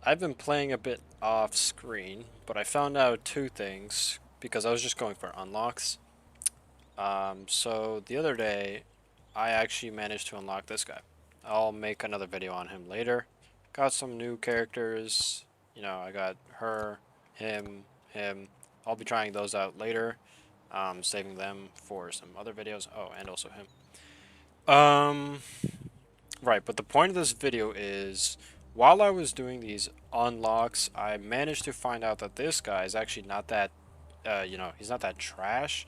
I've been playing a bit off screen, but I found out two things because I was just going for unlocks. So the other day, I actually managed to unlock this guy. I'll make another video on him later. Got some new characters. I got her, him. I'll be trying those out later. Saving them for some other videos. Oh, and also him. Um, Right, but the point of this video is, while I was doing these unlocks, I managed to find out that this guy is actually not that, he's not that trash.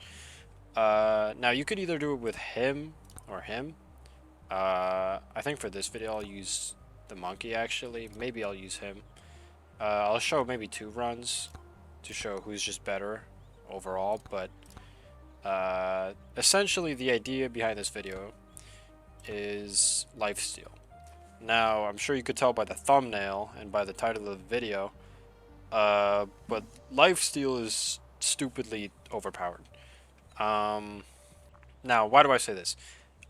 Now you could either do it with him or him. I think for this video I'll use the monkey actually. Maybe I'll use him. I'll show maybe two runs to show who's just better overall, but essentially the idea behind this video is Lifesteal. Now, I'm sure you could tell by the thumbnail and by the title of the video, but Lifesteal is stupidly overpowered. Now, why do I say this?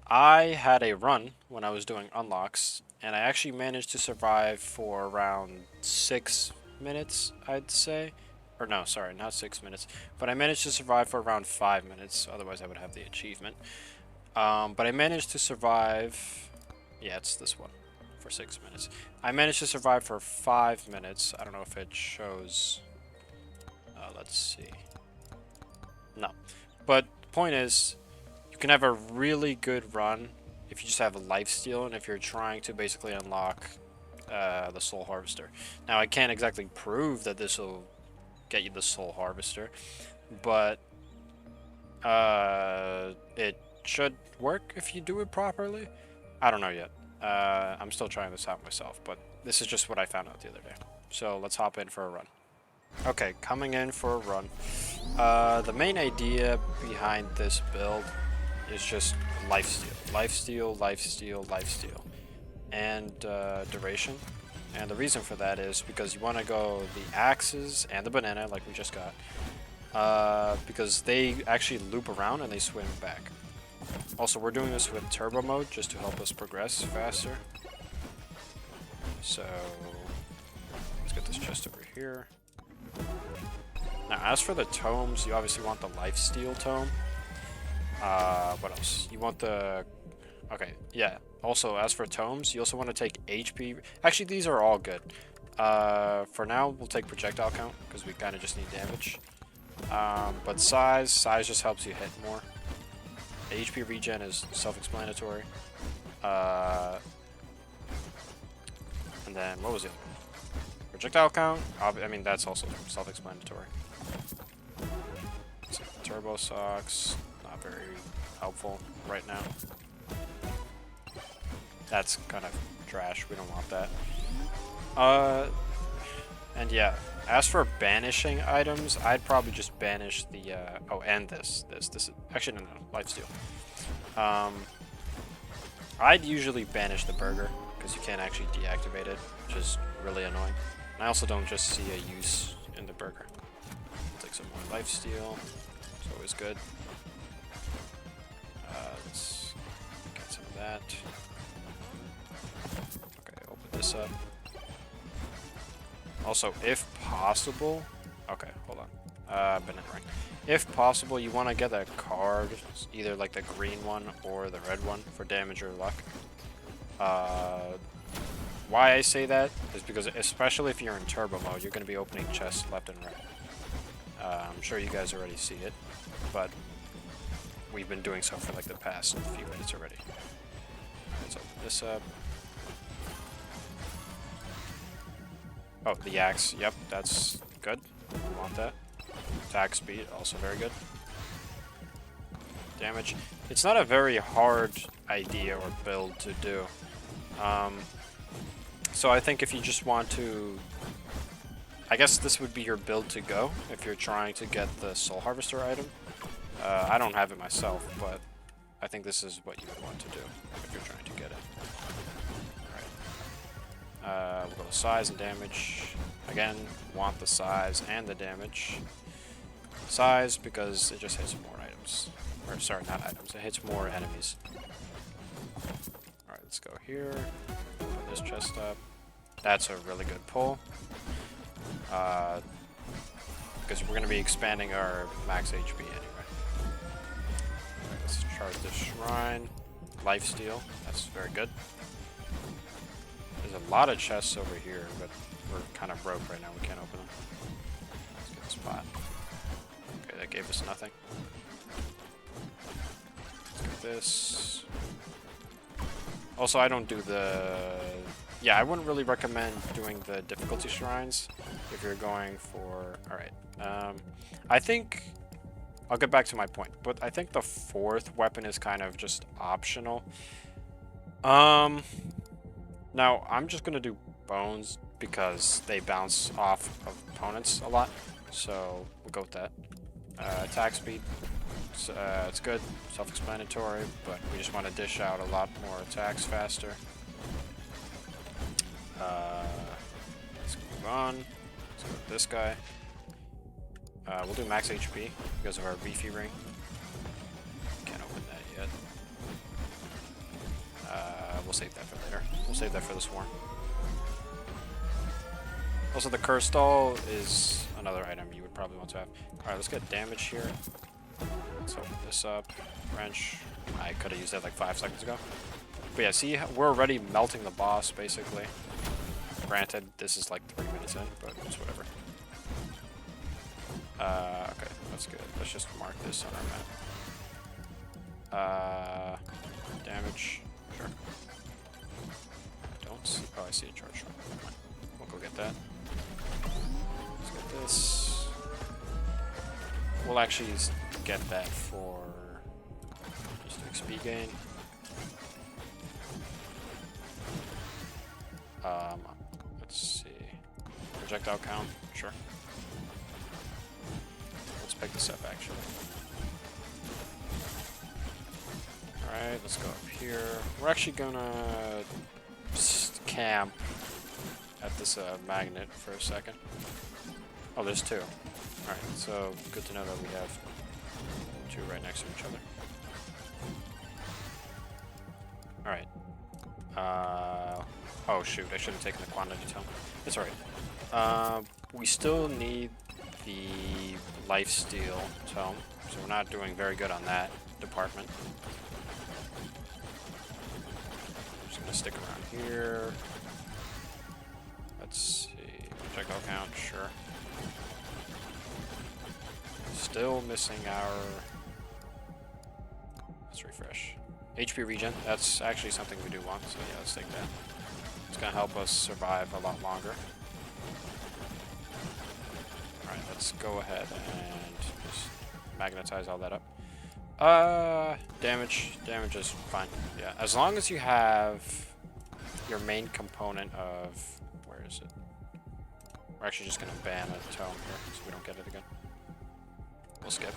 I had a run when I was doing unlocks, and I actually managed to survive for around 6 minutes, I'd say. Or no, sorry, not 6 minutes. But I managed to survive for around 5 minutes, otherwise I would have the achievement. But I managed to survive... Yeah, it's this one. For 6 minutes. I managed to survive for 5 minutes. I don't know if it shows... let's see. No. But the point is, you can have a really good run if you just have a lifesteal and if you're trying to basically unlock the soul harvester. Now, I can't exactly prove that this will get you the soul harvester, but it should work if you do it properly. I don't know yet. I'm still trying this out myself, but this is just what I found out the other day. So let's hop in for a run. Okay, coming in for a run. The main idea behind this build is just lifesteal. Lifesteal, lifesteal, lifesteal. And duration. And the reason for that is because you want to go the axes and the banana like we just got. Because they actually loop around and they swim back. Also, we're doing this with turbo mode just to help us progress faster. So, let's get this chest over here. Now, as for the tomes, you obviously want the lifesteal tome. What else? You want the... Okay, yeah. Also, as for tomes, you also want to take HP. Actually, these are all good. For now, we'll take projectile count, because we kind of just need damage. But size just helps you hit more. HP regen is self-explanatory. And then, what was it? Projectile count? I mean, that's also self-explanatory. Turbo socks, not very helpful right now. That's kind of trash, we don't want that. And yeah, as for banishing items, I'd probably just banish the, oh, and this is, actually, no, lifesteal. I'd usually banish the burger, because you can't actually deactivate it, which is really annoying. And I also don't just see a use in the burger. Take some more lifesteal, it's always good. Let's get some of that. Okay, open this up. Also, if possible... Okay, hold on. Banana ring. If possible, you want to get a card, either like the green one or the red one for damage or luck. Why I say that is because, especially if you're in turbo mode, you're going to be opening chests left and right. I'm sure you guys already see it, but we've been doing so for like the past few minutes already. Let's open this up. Oh, the axe. Yep, that's good. We want that. Attack speed, also very good. Damage. It's not a very hard idea or build to do. So I think if you just want to... I guess this would be your build to go if you're trying to get the Soul Harvester item. I don't have it myself, but I think this is what you would want to do if you're trying to get it. Alright. We'll go to size and damage. Again, want the size and the damage. Size because it just hits more items. Or sorry, not items. It hits more enemies. Alright, let's go here. Open this chest up. That's a really good pull. Because we're going to be expanding our max HP anyway. Right, let's charge this shrine. Lifesteal. That's very good. There's a lot of chests over here, but we're kind of broke right now. We can't open them. Let's get this pot. Okay, that gave us nothing. Let's get this. Also, I don't do the... Yeah, I wouldn't really recommend doing the difficulty shrines if you're going for... Alright. I think... I'll get back to my point, but I think the fourth weapon is kind of just optional. Now, I'm just going to do bones because they bounce off of opponents a lot. So, we'll go with that. Attack speed. It's good. Self-explanatory, but we just want to dish out a lot more attacks faster. Let's move on. Let's go with this guy. We'll do max HP because of our beefy ring. Can't open that yet. We'll save that for later. We'll save that for the swarm. Also, the curse doll is another item you would probably want to have. Alright, let's get damage here. Let's open this up. Wrench. I could have used that like 5 seconds ago. But yeah, see, we're already melting the boss, basically. Granted, this is like 3 minutes in, but it's whatever. Okay, that's good. Let's just mark this on our map. Damage. Sure. I don't see... Oh, I see a charge. We'll go get that. Let's get this. We'll actually get that for just XP gain. Let's see. Projectile count. Sure. Let's pick this up, actually. Alright, let's go up here. We're actually gonna camp at this magnet for a second. Oh, there's 2. Alright, so good to know that we have 2 right next to each other. Alright. Oh shoot, I should have taken the quantity tome. It's alright. We still need the Lifesteal tome, so we're not doing very good on that department. Just gonna stick around here. Let's see. Projectile count, sure. Still missing our... Let's refresh. HP regen, that's actually something we do want, so yeah, let's take that. It's gonna help us survive a lot longer. Alright, let's go ahead and just magnetize all that up. Damage is fine. Yeah, as long as you have your main component of... Where is it? We're actually just gonna ban a tome here, so we don't get it again. We'll skip.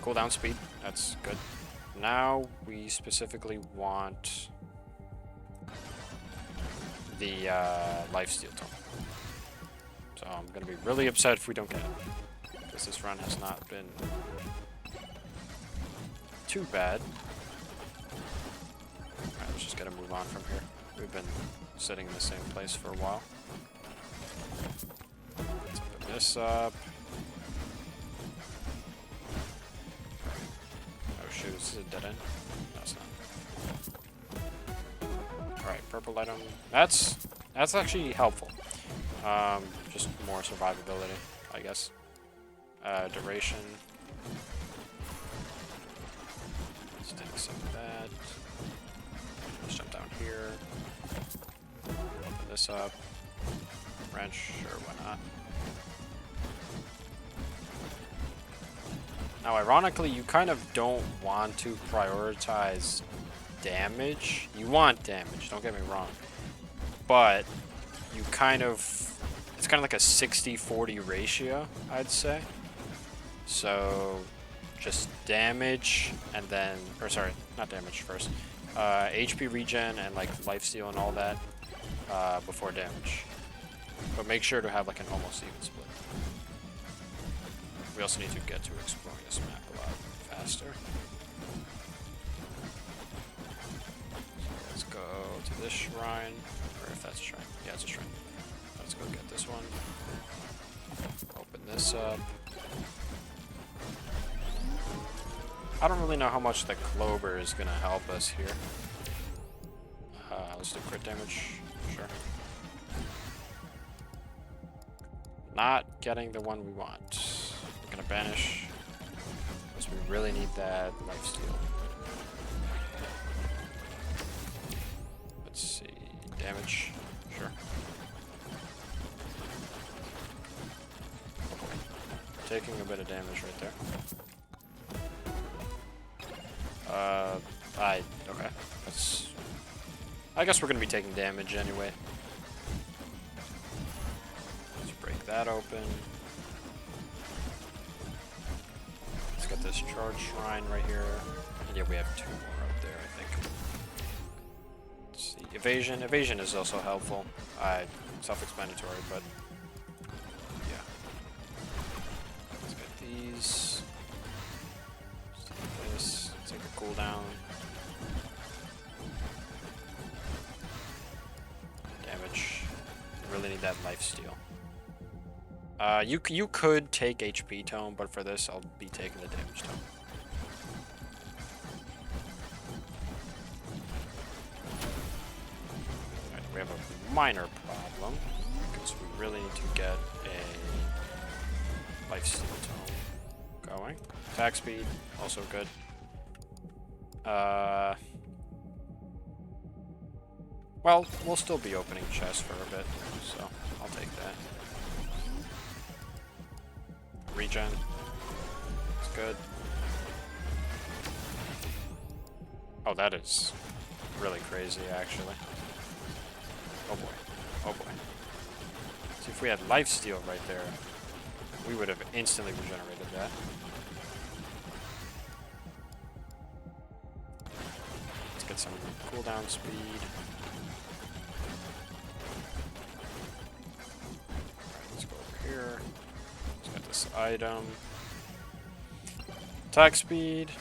Cooldown speed, that's good. Now we specifically want the Lifesteal tome. So I'm gonna be really upset if we don't get it, because this run has not been too bad. Alright, let's just gotta move on from here. We've been sitting in the same place for a while. Let's open this up. Oh shoot, this is a dead end? No, it's not. Alright, purple item. That's actually helpful. Just more survivability, I guess. Duration. Let's take some of that. Let's jump down here. Open this up. Wrench, sure, why not? Now, ironically, you kind of don't want to prioritize damage. You want damage, don't get me wrong. But you kind of... It's kind of like a 60-40 ratio, I'd say. So, just damage, and then... Or sorry, not damage first. HP regen and like lifesteal and all that before damage. But make sure to have like an almost even split. We also need to get to exploring this map a lot faster. So let's go to this shrine, or if that's a shrine. Yeah, it's a shrine. Let's go get this one. Open this up. I don't really know how much the clover is gonna help us here. Let's do crit damage. Sure. Not getting the one we want. We're gonna banish. Because we really need that lifesteal. Let's see. Damage. Sure. Oh boy. Taking a bit of damage right there. Okay. I guess we're gonna be taking damage anyway. Let's break that open. Let's get this charge shrine right here. And yeah, we have 2 more up there, I think. Let's see. Evasion. Evasion is also helpful. Self-explanatory, but yeah. Let's get these. Let's take this. Let's take a cooldown. Damage. Really need that lifesteal. You could take HP tome, but for this I'll be taking the damage tome. Alright, we have a minor problem because we really need to get a lifesteal tome going. Attack speed, also good. Well, we'll still be opening chests for a bit, so I'll take that. Regen. It's good. Oh, that is really crazy, actually. Oh boy. Oh boy. See, if we had lifesteal right there, we would have instantly regenerated that. Let's get some cooldown speed. Here. Let's get this item. Attack speed.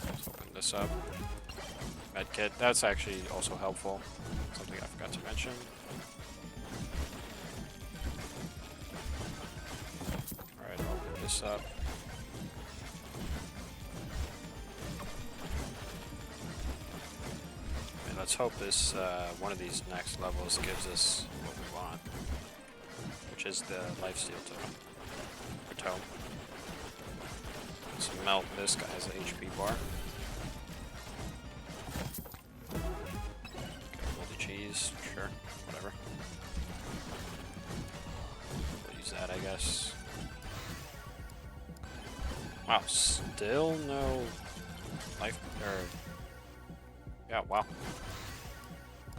Let's open this up. Medkit. That's actually also helpful. Something I forgot to mention. Alright, I'll open this up. And let's hope this one of these next levels gives us what we want. Which is the lifesteal tome. Let's melt this guy's HP bar. Moldy cheese, sure, whatever. We'll use that, I guess. Wow, still no life, yeah, wow.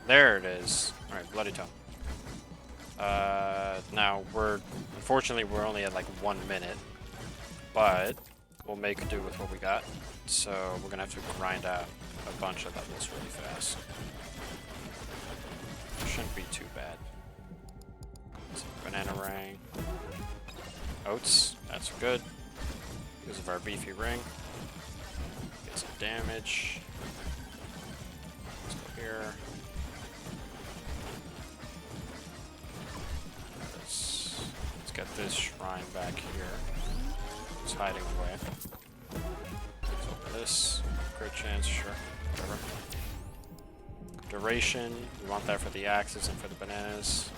There it is. Alright, bloody tome. Now unfortunately we're only at like 1 minute, but we'll make do with what we got. So we're gonna have to grind out a bunch of levels really fast. Shouldn't be too bad. Banana ring. Oats, that's good. Because of our beefy ring. Get some damage. Let's go here. Get this shrine back here. It's hiding away. Let's open this. Crit chance, sure. Whatever. Duration. We want that for the axes and for the bananas.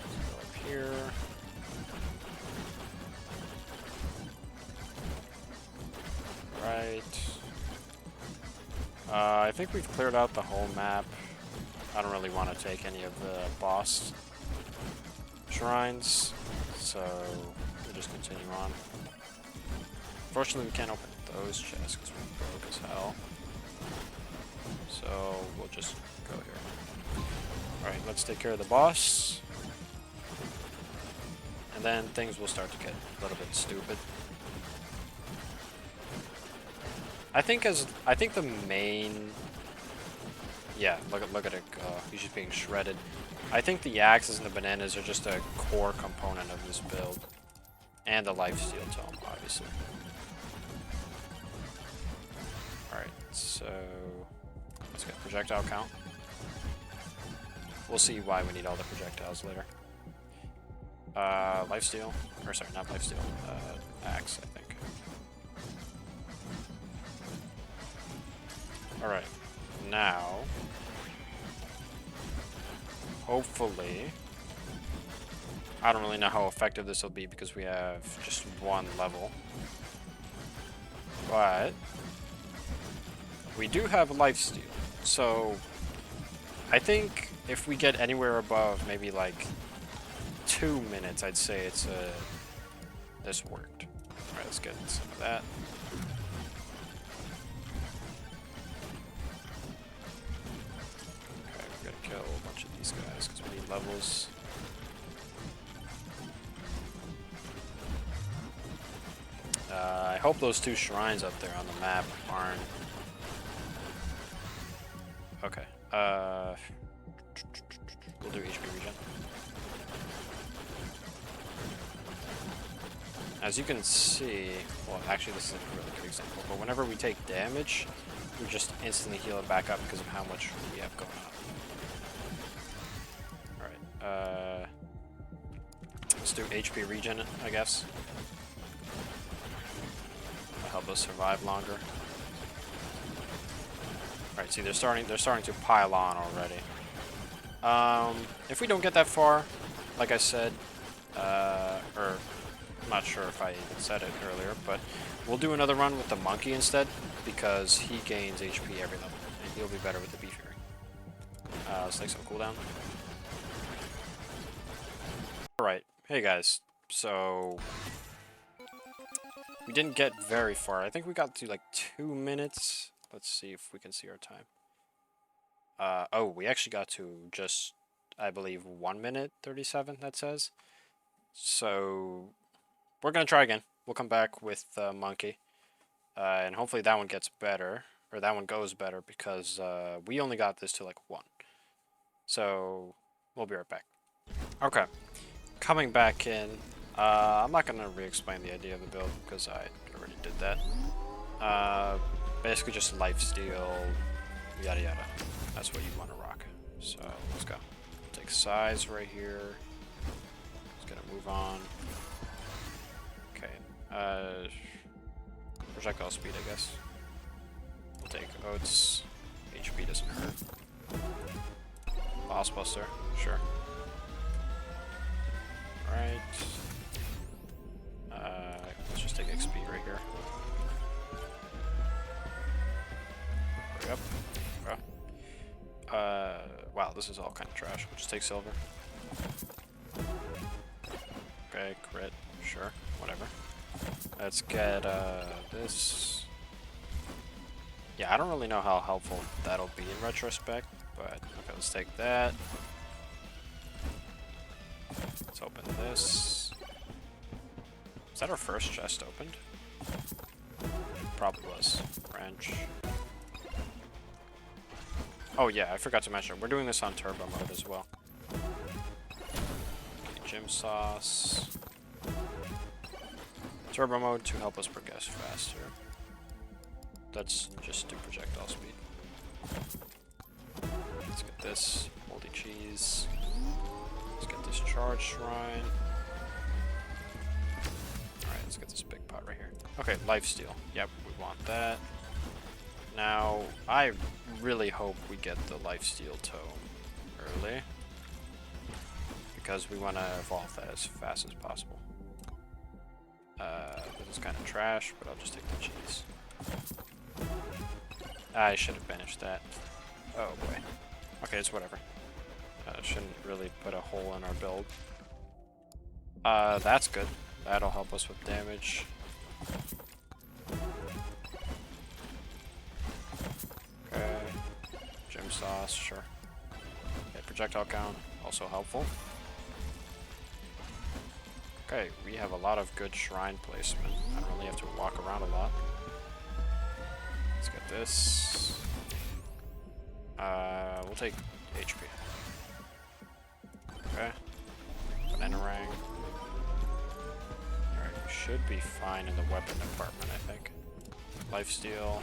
Let's go up here. Right. I think we've cleared out the whole map. I don't really want to take any of the boss shrines, so we'll just continue on. Unfortunately, we can't open those chests because we're broke as hell. So we'll just go here. Alright, let's take care of the boss. And then things will start to get a little bit stupid. I think the main... Yeah, look at it go. He's just being shredded. I think the axes and the bananas are just a core component of this build. And the lifesteal tome, obviously. Alright, so let's get projectile count. We'll see why we need all the projectiles later. Lifesteal, or sorry, not lifesteal, axe, I think. Alright, now, hopefully, I don't really know how effective this will be because we have just one level, but we do have lifesteal, so I think if we get anywhere above maybe like 2 minutes, I'd say it's this worked. Alright, let's get some of that. Okay, we gotta kill a bunch of these guys because we need levels. I hope those 2 shrines up there on the map aren't... Okay, we'll do HP regen. As you can see, well, actually this is a really good example, but whenever we take damage, we just instantly heal it back up because of how much we have going on. Alright, let's do HP regen, I guess. That'll help us survive longer. Alright, see, they're starting to pile on already. If we don't get that far, like I said, or I'm not sure if I even said it earlier, but we'll do another run with the monkey instead, because he gains HP every level, and he'll be better with the beef earring. Let's take some cooldown. Alright, hey guys, so we didn't get very far. I think we got to like 2 minutes. Let's see if we can see our time. Oh, we actually got to just, I believe, 1 minute 37, that says. So we're gonna try again. We'll come back with monkey, and hopefully that one gets better, or that one goes better, because we only got this to like 1. So we'll be right back. Okay, coming back in. I'm not gonna re-explain the idea of the build because I already did that. Basically just lifesteal, yada yada. That's what you want to rock. So let's go. Take size right here. Just gonna move on. Okay. Projectile speed, I guess. We'll take oats. HP doesn't hurt. Boss buster, sure. Alright. Let's just take XP right here. Hurry up. Wow, this is all kind of trash. We'll just take silver. Okay, crit. Sure, whatever. Let's get this. Yeah, I don't really know how helpful that'll be in retrospect, but okay, let's take that. Let's open this. Is that our first chest opened? Probably was. Wrench. Oh yeah, I forgot to mention, we're doing this on turbo mode as well. Okay, gym sauce. Turbo mode to help us progress faster. Let's just do projectile speed. Let's get this moldy cheese. Let's get this charge shrine. Alright, let's get this big pot right here. Okay, lifesteal. Yep, we want that. Now, I really hope we get the lifesteal tome early, because we want to evolve that as fast as possible. This is kind of trash, but I'll just take the cheese. I should have banished that. Oh boy. Okay, it's whatever. Shouldn't really put a hole in our build. That's good. That'll help us with damage. Okay. Gym sauce, sure. Okay, projectile count, also helpful. Okay, we have a lot of good shrine placement. I don't really have to walk around a lot. Let's get this. We'll take HP. Okay. Bananarang. Alright, we should be fine in the weapon department, I think. Lifesteal.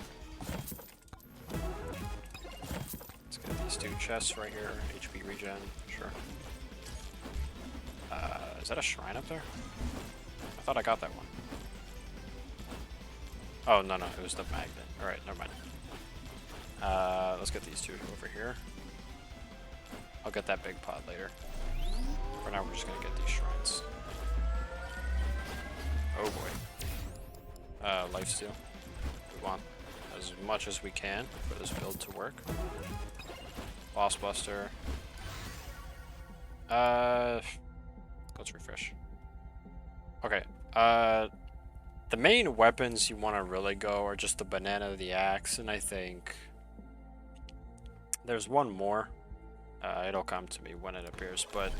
2 chests right here. HP regen, sure. Is that a shrine up there? I thought I got that one. Oh, no, it was the magnet. Alright, never mind. Let's get these 2 over here. I'll get that big pot later. For now, we're just gonna get these shrines. Oh boy. Lifesteal. We want as much as we can for this build to work. Boss Buster. Let's refresh. Okay. The main weapons you want to really go are just the banana, the axe, and I think there's one more. It'll come to me when it appears, but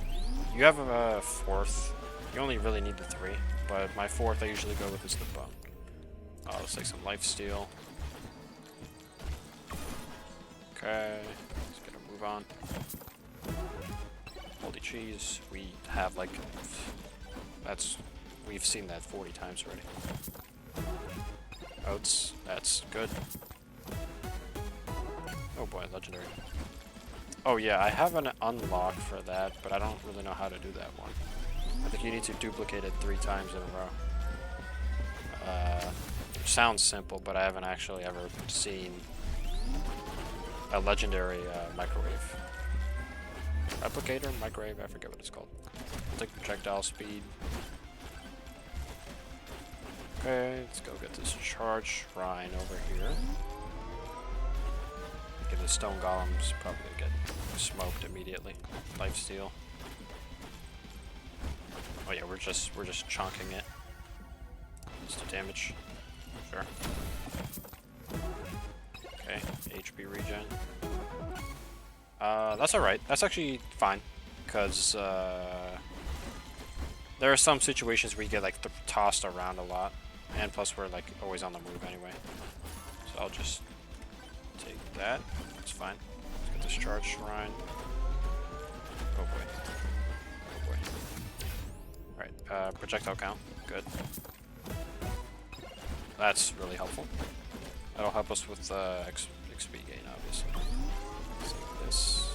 you have a 4th. You only really need the 3, but my 4th I usually go with is the bone. Let's take some lifesteal. Okay, let's get a move on. Holy cheese, we have like, we've seen that 40 times already. Oats, that's good. Oh boy, legendary. Oh yeah, I have an unlock for that, but I don't really know how to do that one. I think you need to duplicate it 3 times in a row. Which sounds simple, but I haven't actually ever seen a legendary microwave. Replicator? Microwave? I forget what it's called. Take projectile speed. Okay, let's go get this charge shrine over here. Get the stone golems probably get smoked immediately. Lifesteal. Oh yeah, we're just chunking it. Let's do damage. Sure. Okay, HP regen. That's alright. That's actually fine. Because, there are some situations where you get, like, tossed around a lot. And plus, we're, like, always on the move anyway. So I'll just take that. That's fine. Let's get this charge shrine. Oh boy. Oh boy. Alright, projectile count. Good. That's really helpful. That'll help us with XP gain, obviously. Let's take this.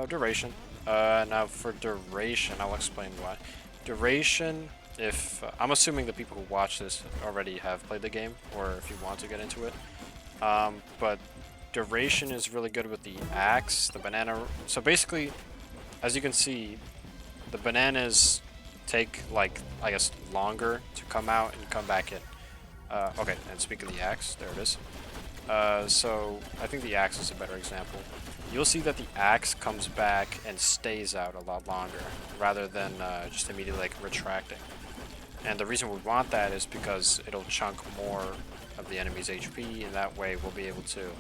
Duration. Now for duration, I'll explain why. Duration, if I'm assuming the people who watch this already have played the game, or if you want to get into it. But duration is really good with the axe, the banana. So basically, as you can see, the bananas take, like, I guess, longer to come out and come back in. Okay, and speaking of the axe, there it is. So I think the axe is a better example. You'll see that the axe comes back and stays out a lot longer, rather than just immediately, like, retracting. And the reason we want that is because it'll chunk more of the enemy's HP, and that way we'll be able to,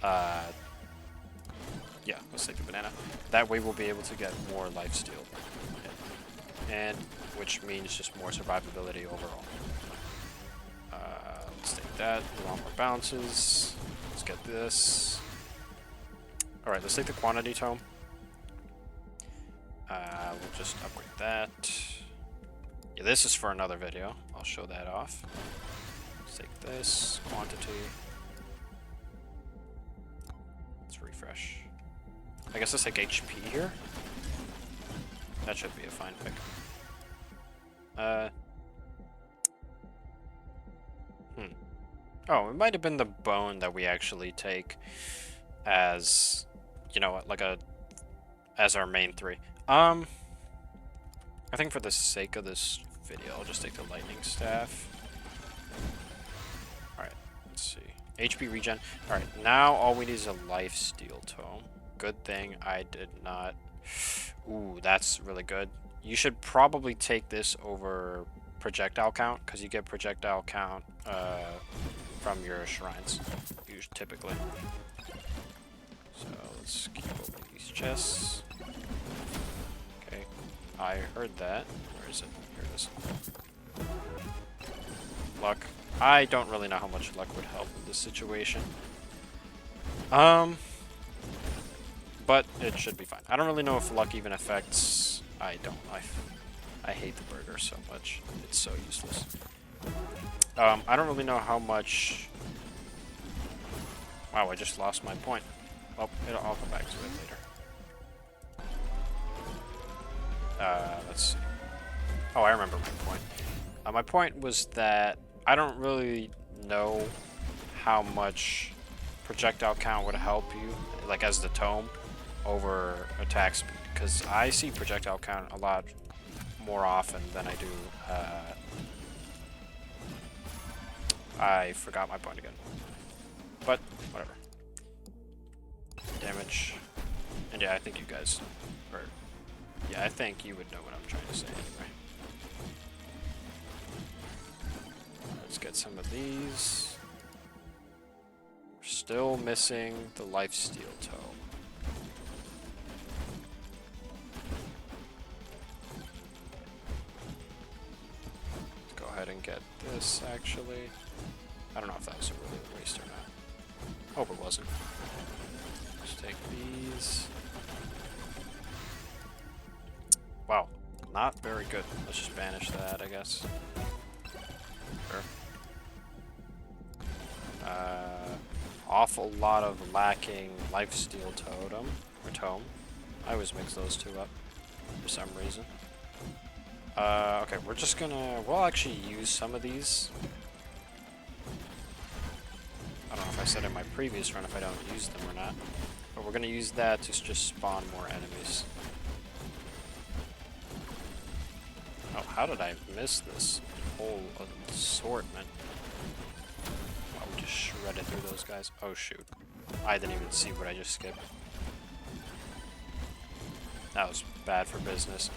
yeah, let's take the banana. That way we'll be able to get more lifesteal, and which means just more survivability overall. Let's take that. We want more bounces. Let's get this. All right, let's take the quantity tome. We'll just upgrade that. Yeah, this is for another video. I'll show that off. Let's take this quantity. Let's refresh. I guess let's take HP here. That should be a fine pick. Oh, it might have been the bone that we actually take as, you know, like as our main 3. I think for the sake of this video, I'll just take the lightning staff. Alright, let's see. HP regen. Alright, now all we need is a lifesteal tome. Good thing I did not. Ooh, that's really good. You should probably take this over projectile count, because you get projectile count from your shrines, typically. So let's keep opening these chests. Okay, I heard that. Where is it? Here it is. Luck. I don't really know how much luck would help in this situation. But it should be fine. I don't really know if luck even affects. I don't. I hate the burger so much. It's so useless. I don't really know how much Wow, I just lost my point. Oh, I'll come back to it later. Let's see. Oh, I remember my point. My point was that I don't really know how much projectile count would help you, like as the tome, over attack speed. Because I see projectile count a lot more often than I do. I forgot my point again. But, whatever. Damage. And yeah, I think you guys... Or, yeah, I think you would know what I'm trying to say anyway. Let's get some of these. We're still missing the Lifesteal tome. Let's go ahead and get this, actually. I don't know if that was really a waste or not. Hope it wasn't. Let's take these. Wow, not very good. Let's just banish that, I guess. Sure. Awful lot of lacking Lifesteal totem or tome. I always mix those two up for some reason. Okay, we'll actually use some of these. I don't know if I said in my previous run if I don't use them or not, but we're gonna use that to just spawn more enemies. Oh, how did I miss this whole assortment? Wow, we just shredded through those guys. Oh shoot. I didn't even see what I just skipped. That was bad for business.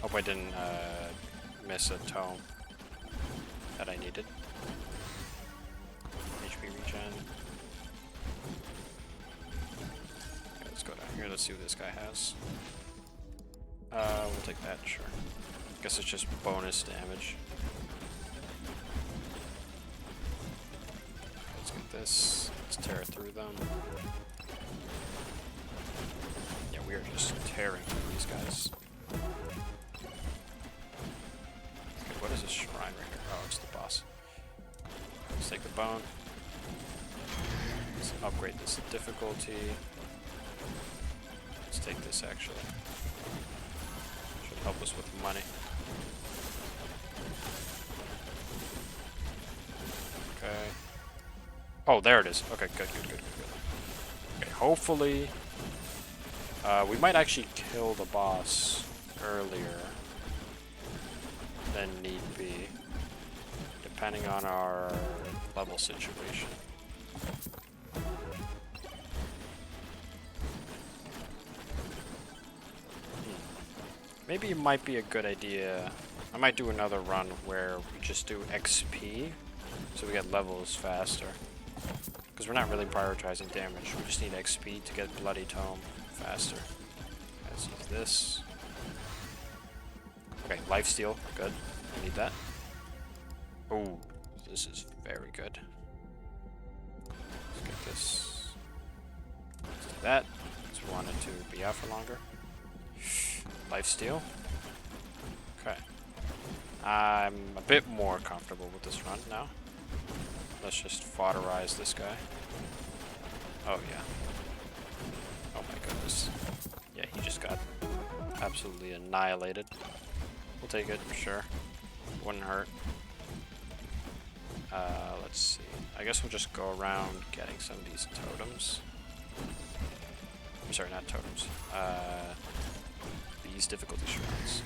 Hope I didn't miss a tome that I needed. HP regen. Okay, let's go down here. Let's see what this guy has. We'll take that, sure. Guess it's just bonus damage. Let's get this. Let's tear through them. Yeah, we are just tearing through these guys. Okay, what is this shrine right here? Oh, it's the boss. Let's take the bone. Let's upgrade this difficulty. Let's take this actually. Should help us with money. Okay. Oh, there it is. Okay, good. Okay, hopefully... we might actually kill the boss earlier than need be, depending on our level situation. Maybe it might be a good idea. I might do another run where we just do XP, so we get levels faster. Because we're not really prioritizing damage, we just need XP to get Bloody Tome faster. Let's use this. Okay, Lifesteal, good. I need that. Oh, this is very good. Let's get this. Let's do that, because we want it to be out for longer. Lifesteal. Okay. I'm a bit more comfortable with this run now. Let's just foderize this guy. Oh yeah. Oh my goodness. Yeah, he just got absolutely annihilated. We'll take it, sure. Wouldn't hurt. Let's see. I guess we'll just go around getting some of these totems. I'm sorry, not totems. These difficulty shrines.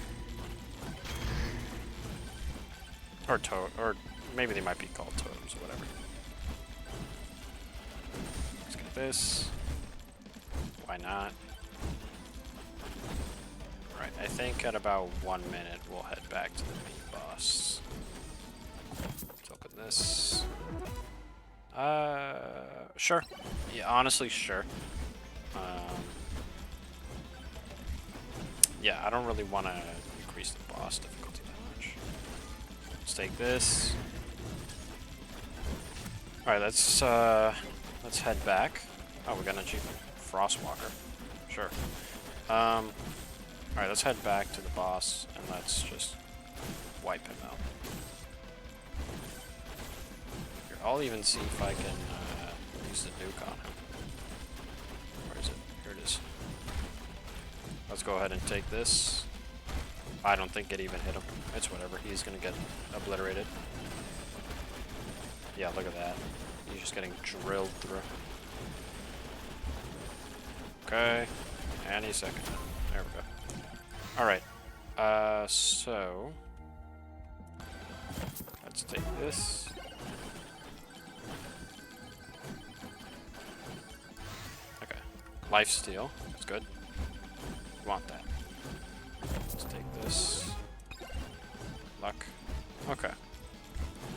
Or maybe they might be called totems or whatever. Let's get this. Why not? Right, I think at about 1 minute we'll head back to the main boss. Let's open this. Sure. Yeah, honestly, sure. Yeah, I don't really want to increase the boss difficulty that much. Let's take this. Alright, let's head back. Oh, we got an achievement. Frostwalker. Sure. Alright, let's head back to the boss and let's just wipe him out. Here, I'll even see if I can use the nuke on him. Where is it? Here it is. Let's go ahead and take this. I don't think it even hit him. It's whatever. He's gonna get obliterated. Yeah, look at that. He's just getting drilled through. Okay. Any second. There we go. Alright. So... let's take this. Okay. Lifesteal. That's good. Want that. Let's take this. Luck. Okay.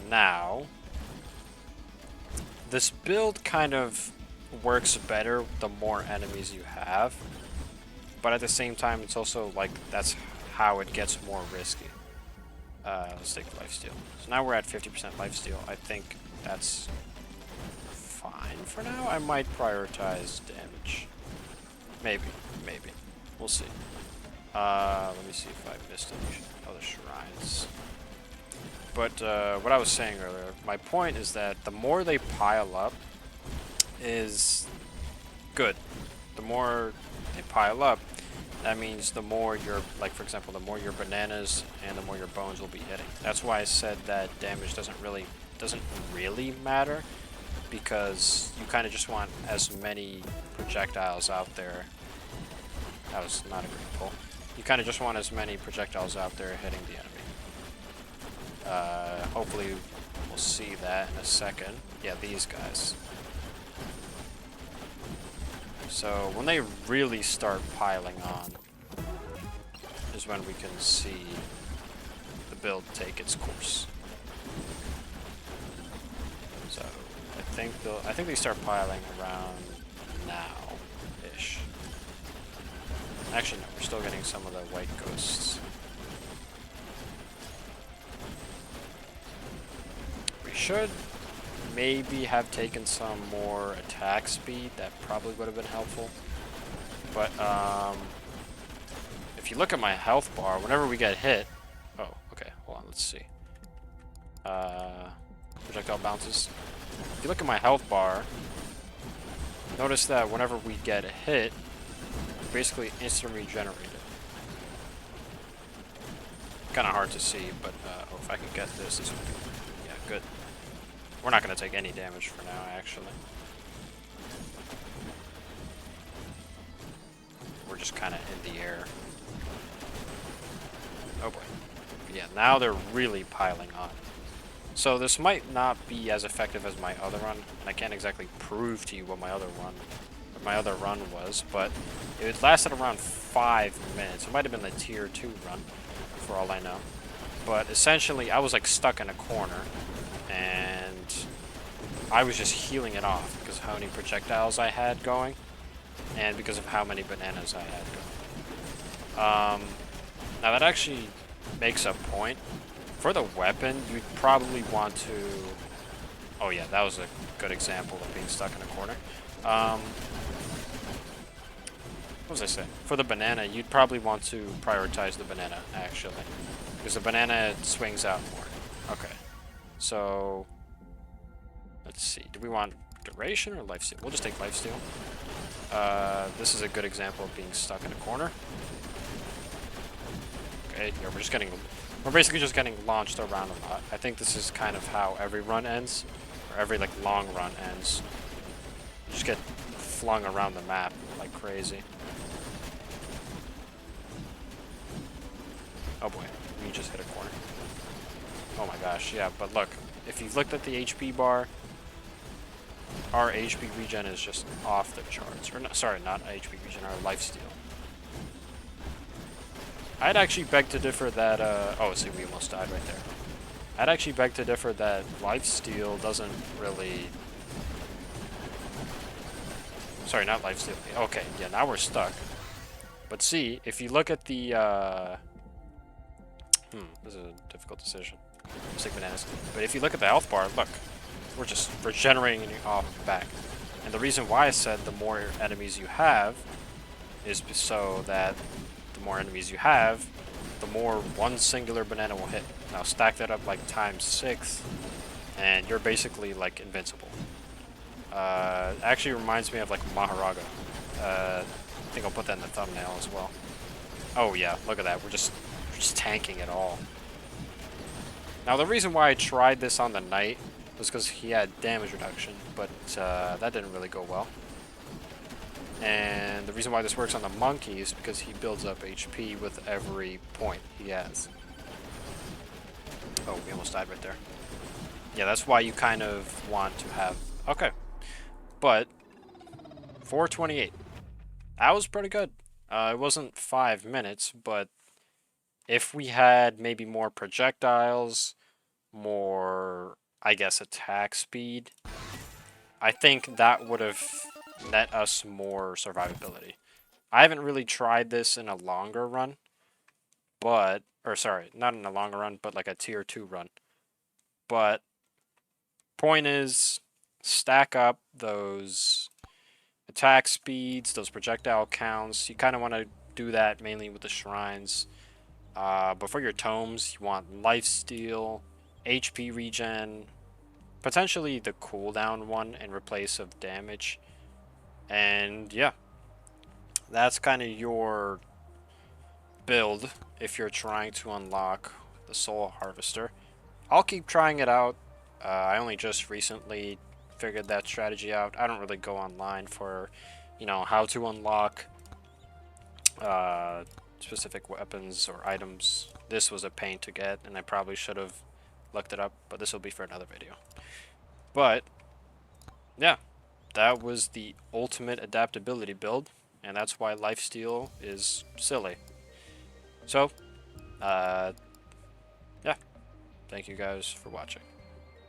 Now... this build kind of works better the more enemies you have. But at the same time, it's also like, that's how it gets more risky. Let's take lifesteal. So now we're at 50% lifesteal. I think that's fine for now. I might prioritize damage. Maybe. We'll see. Let me see if I missed any other shrines. But what I was saying earlier, my point is that the more they pile up is good. The more they pile up, that means the more your, like for example, the more your bananas and the more your bones will be hitting. That's why I said that damage doesn't really matter, because you kind of just want as many projectiles out there. That was not a great pull. You kind of just want as many projectiles out there hitting the enemy. Hopefully we'll see that in a second. Yeah, these guys. So when they really start piling on is when we can see the build take its course. So I think they start piling around now-ish. Actually no, we're still getting some of the white ghosts. We should maybe have taken some more attack speed. That probably would have been helpful. But if you look at my health bar, whenever we get hit... oh, okay, hold on, let's see. Projectile bounces. If you look at my health bar, notice that whenever we get hit, we basically instant regenerate it. Kind of hard to see, but oh, if I can get this would be... yeah, good. We're not going to take any damage for now, actually. We're just kind of in the air. Oh boy. Yeah, now they're really piling on. So this might not be as effective as my other run, and I can't exactly prove to you what my other run was, but it lasted around 5 minutes. It might have been the tier 2 run, for all I know. But essentially, I was like stuck in a corner, and I was just healing it off because of how many projectiles I had going, and because of how many bananas I had going. Now that actually makes a point. For the weapon, you'd probably want to... oh yeah, that was a good example of being stuck in a corner. What was I saying? For the banana, you'd probably want to prioritize the banana, actually. Because the banana swings out more. Okay. So... let's see. Do we want duration or lifesteal? We'll just take lifesteal. This is a good example of being stuck in a corner. Okay, yeah, we're basically just getting launched around a lot. I think this is kind of how every run ends, or every like long run ends. You just get flung around the map like crazy. Oh boy, we just hit a corner. Oh my gosh, yeah, but look, if you've looked at the HP bar, our HP regen is just off the charts. Or no, sorry, not HP regen, our lifesteal. I'd actually beg to differ that, oh, see, we almost died right there. I'd actually beg to differ that lifesteal doesn't really... sorry, not lifesteal. Okay, yeah, now we're stuck. But see, if you look at the, this is a difficult decision. Sick bananas. But if you look at the health bar, look, we're just regenerating off back. And the reason why I said the more enemies you have is so that the more enemies you have, the more one singular banana will hit. Now stack that up like times 6, and you're basically like invincible. Actually reminds me of like Maharaga. I think I'll put that in the thumbnail as well. Oh yeah, look at that. We're just tanking it all. Now the reason why I tried this on the knight was because he had damage reduction, but that didn't really go well. And the reason why this works on the monkey is because he builds up HP with every point he has. Oh, we almost died right there. Yeah, that's why you kind of want to have... Okay. But 428. That was pretty good. It wasn't 5 minutes, but if we had maybe more projectiles, more, I guess, attack speed, I think that would have net us more survivability. I haven't really tried this in a longer run, but, or sorry, not in a longer run, but like a tier 2 run. But point is, stack up those attack speeds, those projectile counts. You kind of want to do that mainly with the shrines. But for your tomes, you want Lifesteal, HP regen, potentially the cooldown one in replace of damage. And yeah, that's kind of your build if you're trying to unlock the Soul Harvester. I'll keep trying it out. I only just recently figured that strategy out. I don't really go online for, you know, how to unlock specific weapons or items. This was a pain to get, and I probably should have looked it up, but this will be for another video. But yeah, that was the ultimate adaptability build, and that's why Lifesteal is silly. So, yeah, thank you guys for watching.